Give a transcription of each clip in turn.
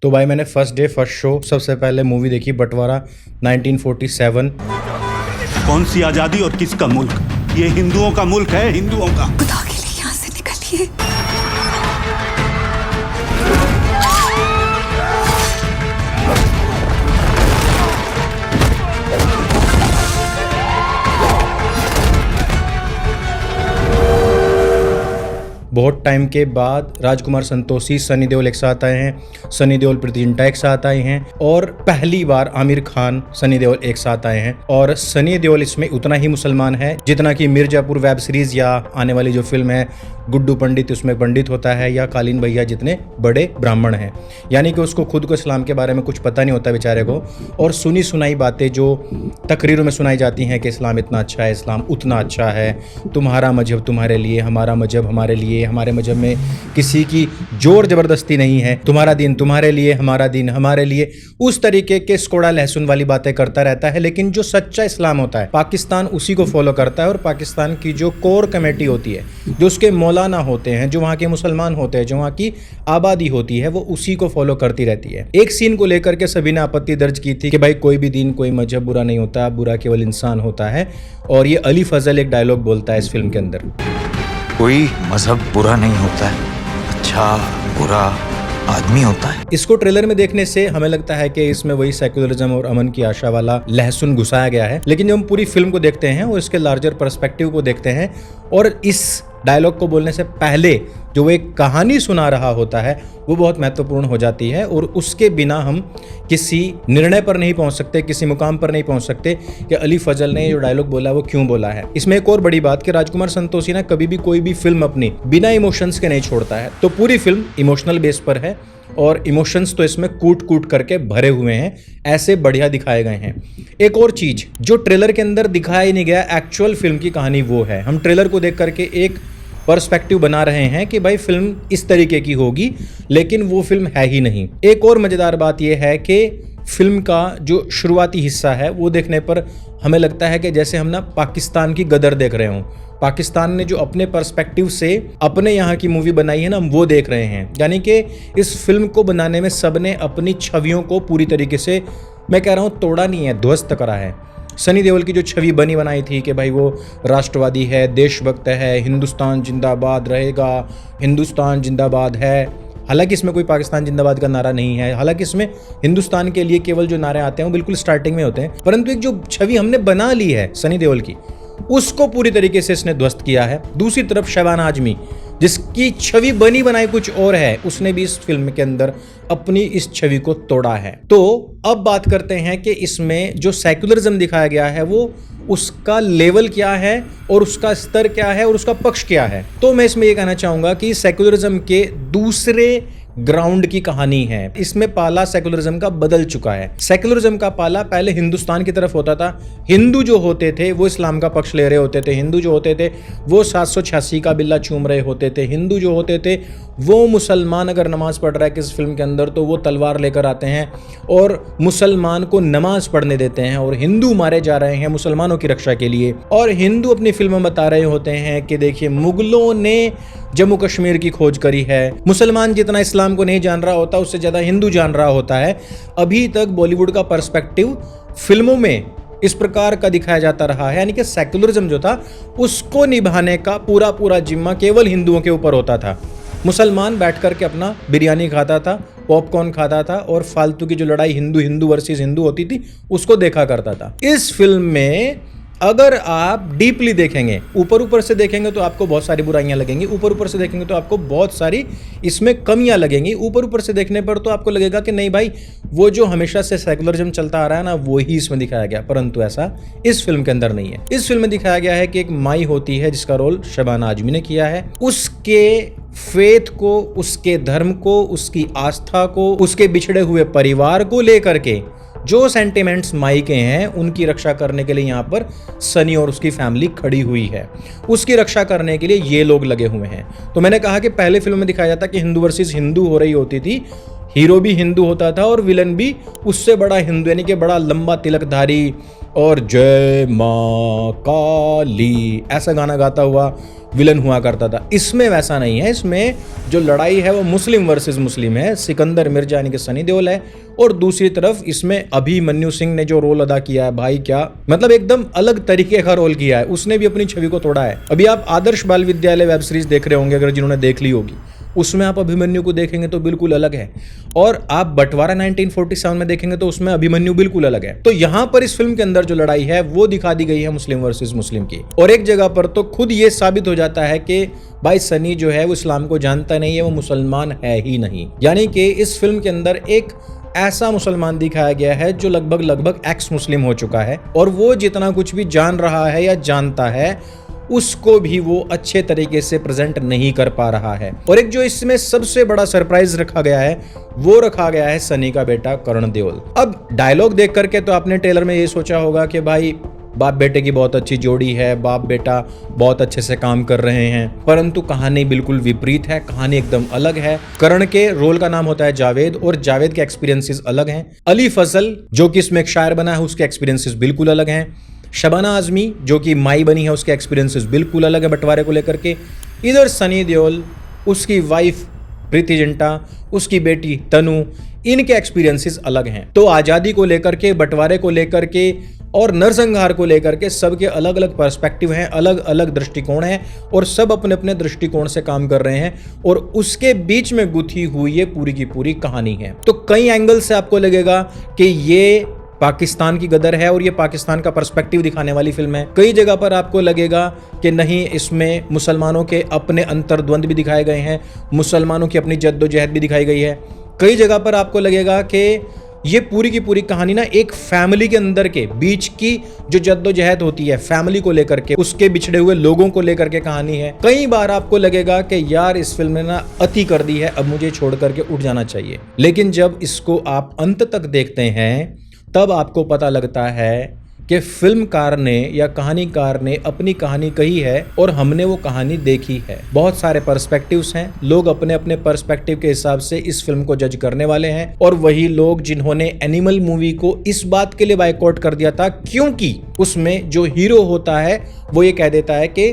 तो भाई मैंने फर्स्ट डे फर्स्ट शो सबसे पहले मूवी देखी बंटवारा 1947। कौन सी आजादी और किसका मुल्क? ये हिंदुओं का मुल्क है, हिंदुओं का। खुदा के लिए यहाँ से निकलिए। बहुत टाइम के बाद राजकुमार संतोषी, सनी देओल एक साथ आए हैं, सनी देओल प्रीति जिंटा एक साथ आए हैं और पहली बार आमिर खान, सनी देओल एक साथ आए हैं। और सनी देओल इसमें उतना ही मुसलमान है जितना कि मिर्जापुर वेब सीरीज या आने वाली जो फिल्म है गुड्डू पंडित, उसमें पंडित होता है, या कालीन भैया जितने बड़े ब्राह्मण हैं। यानी कि उसको खुद को इस्लाम के बारे में कुछ पता नहीं होता बेचारे को, और सुनी सुनाई बातें जो तकरीरों में सुनाई जाती हैं कि इस्लाम इतना अच्छा है, इस्लाम उतना अच्छा है, तुम्हारा मजहब तुम्हारे लिए, हमारा मजहब हमारे लिए, हमारे मजहब में किसी की जोर जबरदस्ती नहीं है, तुम्हारा दिन तुम्हारे लिए, हमारा दिन हमारे लिए, उस तरीके के स्कोड़ा लहसुन वाली बातें करता रहता है। लेकिन जो सच्चा इस्लाम होता है पाकिस्तान उसी को फॉलो करता है, और पाकिस्तान की जो कोर कमेटी होती है, जो उसके मौलाना होते हैं, जो वहाँ के मुसलमान होते हैं, जो वहाँ की आबादी होती है, वो उसी को फॉलो करती रहती है। एक सीन को लेकर के सभी ने आपत्ति दर्ज की थी कि भाई कोई भी दिन कोई मजहब बुरा नहीं होता, बुरा केवल इंसान होता है। और ये अली फजल एक डायलॉग बोलता है इस फिल्म के अंदर, कोई मजहब बुरा नहीं होता है, अच्छा बुरा आदमी होता है। इसको ट्रेलर में देखने से हमें लगता है कि इसमें वही सेक्युलरिज्म और अमन की आशा वाला लहसुन घुसाया गया है। लेकिन जब हम पूरी फिल्म को देखते हैं और इसके लार्जर पर्सपेक्टिव को देखते हैं, और इस डायलॉग को बोलने से पहले जो वो एक कहानी सुना रहा होता है वो बहुत महत्वपूर्ण हो जाती है, और उसके बिना हम किसी निर्णय पर नहीं पहुंच सकते, किसी मुकाम पर नहीं पहुंच सकते कि अली फजल ने जो डायलॉग बोला वो क्यों बोला है। इसमें एक और बड़ी बात कि राजकुमार संतोषी ना कभी भी कोई भी फिल्म अपनी बिना इमोशंस के नहीं छोड़ता है। तो पूरी फिल्म इमोशनल बेस पर है, और इमोशंस तो इसमें कूट कूट करके भरे हुए हैं, ऐसे बढ़िया दिखाए गए हैं। एक और चीज जो ट्रेलर के अंदर दिखाया ही नहीं गया, एक्चुअल फिल्म की कहानी वो है। हम ट्रेलर को देख करके एक पर्सपेक्टिव बना रहे हैं कि भाई फिल्म इस तरीके की होगी, लेकिन वो फिल्म है ही नहीं। एक और मजेदार बात यह है कि फिल्म का जो शुरुआती हिस्सा है वो देखने पर हमें लगता है कि जैसे हम ना पाकिस्तान की गदर देख रहे हों। पाकिस्तान ने जो अपने पर्सपेक्टिव से अपने यहाँ की मूवी बनाई है ना, हम वो देख रहे हैं। यानी कि इस फिल्म को बनाने में सबने अपनी छवियों को पूरी तरीके से, मैं कह रहा हूँ तोड़ा नहीं है, ध्वस्त करा है। सनी देओल की जो छवि बनी बनाई थी कि भाई वो राष्ट्रवादी है, देशभक्त है, हिंदुस्तान जिंदाबाद रहेगा, हिंदुस्तान जिंदाबाद है। हालांकि इसमें कोई पाकिस्तान जिंदाबाद का नारा नहीं है, हालांकि इसमें हिंदुस्तान के लिए केवल जो नारे आते हैं वो बिल्कुल स्टार्टिंग में होते हैं, परंतु एक जो छवि हमने बना ली है सनी देओल की, उसको पूरी तरीके से इसने ध्वस्त किया है। दूसरी तरफ शहबान आजमी, जिसकी छवि बनी बनाई कुछ और है, उसने भी इस फिल्म के अंदर अपनी इस छवि को तोड़ा है। तो अब बात करते हैं कि इसमें जो सेक्युलरिज्म दिखाया गया है वो उसका लेवल क्या है, और उसका स्तर क्या है, और उसका पक्ष क्या है। तो मैं इसमें ये कहना चाहूंगा कि सेक्युलरिज्म के दूसरे ग्राउंड की कहानी है। इसमें पाला सेक्युलरिज्म का बदल चुका है। सेक्युलरिज्म का पाला पहले हिंदुस्तान की तरफ होता था। हिंदू जो होते थे वो इस्लाम का पक्ष ले रहे होते थे, हिंदू जो होते थे वो 786 का बिल्ला चूम रहे होते थे, हिंदू जो होते थे वो मुसलमान अगर नमाज पढ़ रहा है किस फिल्म के अंदर तो वो तलवार लेकर आते हैं और मुसलमान को नमाज पढ़ने देते हैं, और हिंदू मारे जा रहे हैं मुसलमानों की रक्षा के लिए। और हिंदू अपनी फिल्म में बता रहे होते हैं कि देखिए मुगलों ने जम्मू कश्मीर की खोज करी है। मुसलमान जितना इस्लाम को नहीं जान रहा होता उससे ज्यादा हिंदू जान रहा होता है। अभी तक बॉलीवुड का पर्सपेक्टिव फिल्मों में इस प्रकार का दिखाया जाता रहा है, यानी कि सेक्युलरिज्म जो था उसको निभाने का पूरा पूरा जिम्मा केवल हिंदुओं के ऊपर होता था। मुसलमान बैठ करके अपना बिरयानी खाता था, पॉपकॉर्न खाता था, और फालतू की जो लड़ाई हिंदू वर्सेस हिंदू होती थी उसको देखा करता था। इस फिल्म में अगर आप डीपली देखेंगे, ऊपर से देखेंगे तो आपको बहुत सारी बुराइयां लगेंगी, ऊपर से देखेंगे तो आपको बहुत सारी इसमें कमियां लगेंगी। ऊपर से देखने पर तो आपको लगेगा कि नहीं भाई वो जो हमेशा से सेक्युलरिज्म चलता आ रहा है ना वो ही इसमें दिखाया गया, परंतु ऐसा इस फिल्म के अंदर नहीं है। इस फिल्म में दिखाया गया है कि एक माई होती है जिसका रोल शहबान आजमी ने किया है। उसके फेथ को, उसके धर्म को, उसकी आस्था को, उसके बिछड़े हुए परिवार को लेकर के जो सेंटिमेंट्स माई के हैं उनकी रक्षा करने के लिए यहाँ पर सनी और उसकी फैमिली खड़ी हुई है। उसकी रक्षा करने के लिए ये लोग लगे हुए हैं। तो मैंने कहा कि पहले फिल्म में दिखाया जाता कि हिंदू वर्सेस हिंदू हो रही होती थी, हीरो भी हिंदू होता था और विलन भी उससे बड़ा हिंदू, यानी कि बड़ा लंबा तिलकधारी और जय माँ काली ऐसा गाना गाता हुआ विलन हुआ करता था। इसमें वैसा नहीं है। इसमें जो लड़ाई है वो मुस्लिम वर्सेस मुस्लिम है। सिकंदर मिर्जा यानी कि सनी देओल है और दूसरी तरफ इसमें अभिमन्यु सिंह ने जो रोल अदा किया है भाई, क्या मतलब एकदम अलग तरीके का रोल किया है। उसने भी अपनी छवि को तोड़ा है। अभी आप आदर्श बाल विद्यालय वेब सीरीज देख रहे होंगे, अगर जिन्होंने देख ली होगी, उसमें आप अभिमन्यु को देखेंगे तो बिल्कुल अलग है। और आप बंटवारा 1947 में देखेंगे तो उसमें अभिमन्यु बिल्कुल अलग है। तो यहां पर इस फिल्म के अंदर जो लड़ाई है वो दिखा दी गई है मुस्लिम वर्सेस मुस्लिम की। और एक जगह पर तो खुद ये साबित हो जाता है कि भाई सनी जो है वो इस्लाम को जानता नहीं है, वो मुसलमान है ही नहीं। यानी कि इस फिल्म के अंदर एक ऐसा मुसलमान दिखाया गया है जो लगभग एक्स मुस्लिम हो चुका है और वो जितना कुछ भी जान रहा है या जानता है उसको भी वो अच्छे तरीके से प्रेजेंट नहीं कर पा रहा है। और एक जो इसमें सबसे बड़ा सरप्राइज रखा गया है वो रखा गया है सनी का बेटा करण देओल। अब डायलॉग देख करके तो आपने ट्रेलर में ये सोचा होगा कि भाई बाप बेटे की बहुत अच्छी जोड़ी है, बाप बेटा बहुत अच्छे से काम कर रहे हैं, परंतु कहानी बिल्कुल विपरीत है। कहानी एकदम अलग है। करण के रोल का नाम होता है जावेद और जावेद के एक्सपीरियंसेस अलग हैं। अली फजल जो कि इसमें एक शायर बना है उसके एक्सपीरियंसेस बिल्कुल अलग हैं। शबाना आजमी जो कि माई बनी है उसके एक्सपीरियंसेस बिल्कुल अलग है बंटवारे को लेकर के। इधर सनी देओल, उसकी वाइफ प्रीति जिंटा, उसकी बेटी तनु, इनके एक्सपीरियंसेस अलग हैं। तो आज़ादी को लेकर के, बंटवारे को लेकर के और नरसंहार को लेकर के सबके अलग अलग पर्सपेक्टिव हैं, अलग अलग दृष्टिकोण हैं और सब अपने अपने दृष्टिकोण से काम कर रहे हैं और उसके बीच में गुथी हुई ये पूरी की पूरी कहानी है। तो कई एंगल से आपको लगेगा कि ये पाकिस्तान की गदर है और ये पाकिस्तान का पर्सपेक्टिव दिखाने वाली फिल्म है। कई जगह पर आपको लगेगा कि नहीं, इसमें मुसलमानों के अपने अंतर्द्वंद भी दिखाए गए हैं, मुसलमानों की अपनी जद्दोजहद भी दिखाई गई है। कई जगह पर आपको लगेगा कि ये पूरी की पूरी कहानी ना एक फैमिली के अंदर के बीच की जो जद्दोजहद होती है फैमिली को लेकर के, उसके बिछड़े हुए लोगों को लेकर के कहानी है। कई बार आपको लगेगा कि यार इस फिल्म ने ना अति कर दी है, अब मुझे छोड़ करके उठ जाना चाहिए। लेकिन जब इसको आप अंत तक देखते हैं तब आपको पता लगता है कि फिल्मकार ने या कहानीकार ने अपनी कहानी कही है और हमने वो कहानी देखी है। बहुत सारे पर्सपेक्टिव्स हैं, लोग अपने अपने पर्सपेक्टिव के हिसाब से इस फिल्म को जज करने वाले हैं और वही लोग जिन्होंने एनिमल मूवी को इस बात के लिए बायकॉट कर दिया था क्योंकि उसमें जो हीरो होता है वो ये कह देता है कि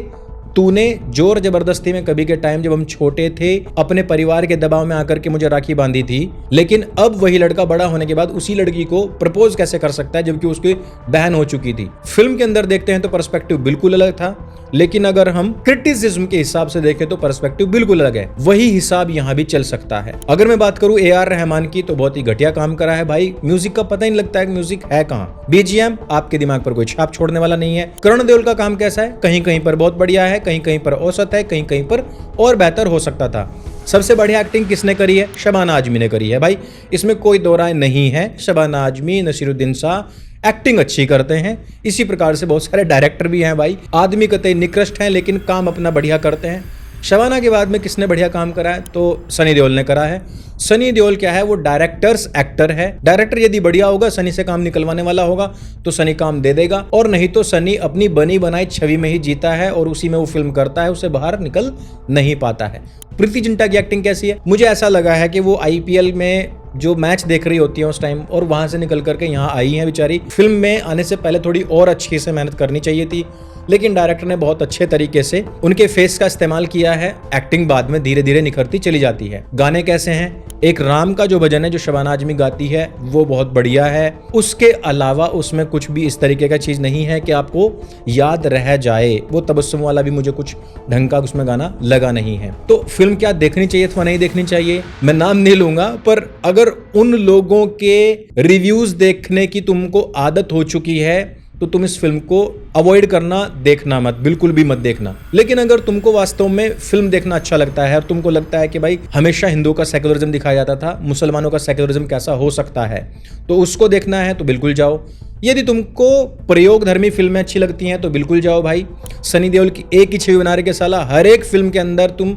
तूने जोर जबरदस्ती में कभी के टाइम जब हम छोटे थे अपने परिवार के दबाव में आकर के मुझे राखी बांधी थी, लेकिन अब वही लड़का बड़ा होने के बाद उसी लड़की को प्रपोज कैसे कर सकता है जबकि उसकी बहन हो चुकी थी। फिल्म के अंदर देखते हैं तो पर्सपेक्टिव बिल्कुल अलग था, लेकिन अगर हम क्रिटिसिज्म के हिसाब से देखें तो पर्सपेक्टिव बिल्कुल अलग है। वही हिसाब यहाँ भी चल सकता है। अगर मैं बात करूं AR रहमान की तो बहुत ही घटिया काम करा है भाई। म्यूजिक का पता ही नहीं लगता है म्यूजिक है कहाँ। BGM आपके दिमाग पर कोई छाप छोड़ने वाला नहीं है। करण देओल का काम कैसा है? कहीं कहीं पर बहुत बढ़िया है, कहीं कहीं पर औसत है, कहीं कहीं पर और बेहतर हो सकता था। सबसे बढ़िया एक्टिंग किसने करी है? शबाना आजमी ने करी है भाई, इसमें कोई दो राय नहीं है। शबाना आजमी, नसीरुद्दीन शाह एक्टिंग अच्छी करते हैं। इसी प्रकार से बहुत सारे डायरेक्टर भी हैं भाई, आदमी कतई निकृष्ट हैं लेकिन काम अपना बढ़िया करते हैं। शबाना के बाद में किसने बढ़िया काम करा है? तो सनी देओल ने करा है। सनी देओल क्या है? वो डायरेक्टर्स एक्टर है। डायरेक्टर यदि बढ़िया होगा, सनी से काम निकलवाने वाला होगा तो सनी काम दे देगा, और नहीं तो सनी अपनी बनी बनाई छवि में ही जीता है और उसी में वो फिल्म करता है, उससे बाहर निकल नहीं पाता है। प्रीति जिंटा की एक्टिंग कैसी है? मुझे ऐसा लगा है कि वो IPL में जो मैच देख रही होती है उस टाइम और वहां से निकल करके यहाँ आई है बेचारी। फिल्म में आने से पहले थोड़ी और अच्छी से मेहनत करनी चाहिए थी, लेकिन डायरेक्टर ने बहुत अच्छे तरीके से उनके फेस का इस्तेमाल किया है। एक्टिंग बाद में धीरे धीरे निखरती चली जाती है। गाने कैसे हैं? एक राम का जो भजन है जो शबाना आजमी गाती है वो बहुत बढ़िया है। उसके अलावा उसमें कुछ भी इस तरीके का चीज नहीं है कि आपको याद रह जाए। वो तबस्सुम वाला भी मुझे कुछ ढंग का उसमें गाना लगा नहीं है। तो फिल्म क्या देखनी चाहिए अथवा नहीं देखनी चाहिए, मैं नाम नहीं लूंगा, पर अगर उन लोगों के रिव्यूज देखने की तुमको आदत हो चुकी है तो तुम इस फिल्म को अवॉइड करना, देखना मत, बिल्कुल भी मत देखना। लेकिन अगर तुमको वास्तव में फिल्म देखना अच्छा लगता है और तुमको लगता है कि भाई हमेशा हिंदुओं का सेक्युलरिज्म दिखाया जाता था, मुसलमानों का सेक्युलरिज्म कैसा हो सकता है, तो उसको देखना है तो बिल्कुल जाओ। यदि तुमको प्रयोगधर्मी फिल्में अच्छी लगती हैं तो बिल्कुल जाओ भाई। सनी देओल की एक ही छवि बना रहे के साला हर एक फिल्म के अंदर तुम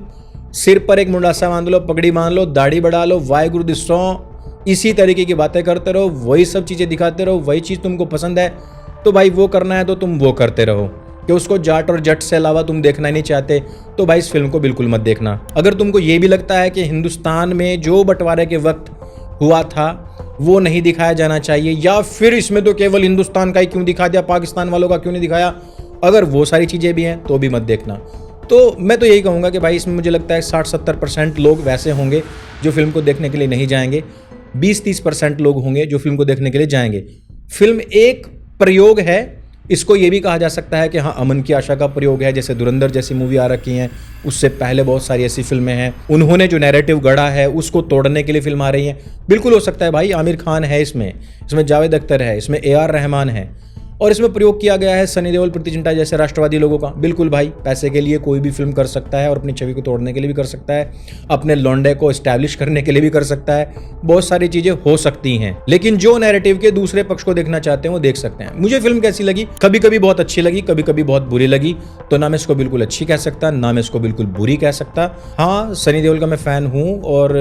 सिर पर एक मुंडासा बांध लो, पगड़ी बांध लो, दाढ़ी बढ़ा लो, वाहेगुरु दिसो, इसी तरीके की बातें करते रहो, वही सब चीजें दिखाते रहो, वही चीज तुमको पसंद है तो भाई वो करना है तो तुम वो करते रहो। कि उसको जाट और जट से अलावा तुम देखना नहीं चाहते तो भाई इस फिल्म को बिल्कुल मत देखना। अगर तुमको ये भी लगता है कि हिंदुस्तान में जो बंटवारे के वक्त हुआ था वो नहीं दिखाया जाना चाहिए, या फिर इसमें तो केवल हिंदुस्तान का ही क्यों दिखा दिया, पाकिस्तान वालों का क्यों नहीं दिखाया, अगर वो सारी चीज़ें भी हैं तो भी मत देखना। तो मैं तो यही कहूँगा कि भाई इसमें मुझे लगता है 60-70% लोग वैसे होंगे जो फिल्म को देखने के लिए नहीं जाएंगे, 20-30% लोग होंगे जो फिल्म को देखने के लिए जाएंगे। फिल्म एक प्रयोग है, इसको ये भी कहा जा सकता है कि हाँ अमन की आशा का प्रयोग है, जैसे धुरंधर जैसी मूवी आ रखी हैं, उससे पहले बहुत सारी ऐसी फिल्में हैं, उन्होंने जो नैरेटिव गढ़ा है उसको तोड़ने के लिए फिल्म आ रही है। बिल्कुल हो सकता है भाई, आमिर खान है इसमें जावेद अख्तर है, इसमें AR रहमान है, और इसमें प्रयोग किया गया है सनी देओल, प्रीति जिंटा जैसे राष्ट्रवादी लोगों का। बिल्कुल भाई, पैसे के लिए कोई भी फिल्म कर सकता है और अपनी छवि को तोड़ने के लिए भी कर सकता है, अपने लौंडे को एस्टैब्लिश करने के लिए भी कर सकता है, बहुत सारी चीजें हो सकती हैं। लेकिन जो नैरेटिव के दूसरे पक्ष को देखना चाहते हैं वो देख सकते हैं। मुझे फिल्म कैसी लगी, कभी कभी बहुत अच्छी लगी, कभी कभी बहुत बुरी लगी। तो ना मैं इसको बिल्कुल अच्छी कह सकता, ना मैं इसको बिल्कुल बुरी कह सकता। हाँ, सनी देओल का मैं फैन हूँ और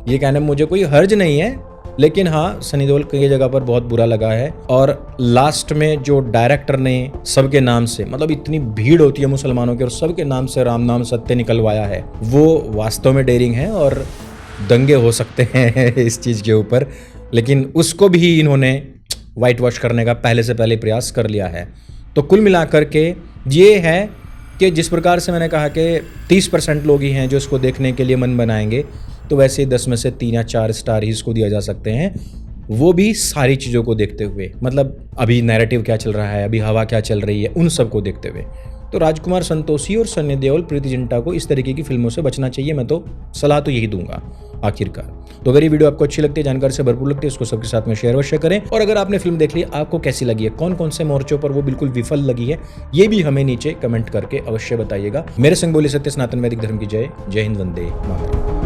ये कहने में मुझे कोई हर्ज नहीं है, लेकिन हाँ सनी देओल कई जगह पर बहुत बुरा लगा है। और लास्ट में जो डायरेक्टर ने सबके नाम से, मतलब इतनी भीड़ होती है मुसलमानों की और सबके नाम से राम नाम सत्य निकलवाया है, वो वास्तव में डेयरिंग है और दंगे हो सकते हैं इस चीज़ के ऊपर। लेकिन उसको भी इन्होंने वाइट वॉश करने का पहले से पहले प्रयास कर लिया है। तो कुल मिलाकर के ये है कि जिस प्रकार से मैंने कहा कि 30% लोग ही हैं जो इसको देखने के लिए मन बनाएंगे, तो वैसे 10 में से 3 या 4 स्टार ही इसको दिया जा सकते हैं, वो भी सारी चीज़ों को देखते हुए, मतलब अभी नैरेटिव क्या चल रहा है, अभी हवा क्या चल रही है, उन सब को देखते हुए। तो राजकुमार संतोषी और सनी देओल, प्रीति जिंटा को इस तरीके की फिल्मों से बचना चाहिए। मैं तो सलाह तो यही दूंगा आखिरकार। तो अगर ये वीडियो आपको अच्छी लगती है, जानकारी से भरपूर लगती है, इसको सबके साथ में शेयर अवश्य करें। और अगर आपने फिल्म देख ली, आपको कैसी लगी है, कौन कौन से मोर्चों पर वो बिल्कुल विफल लगी है, ये भी हमें नीचे कमेंट करके अवश्य बताइएगा। मेरे संग बोली सत्य, सनातन वैदिक धर्म की जय। जय हिंद, वंदे मातरम।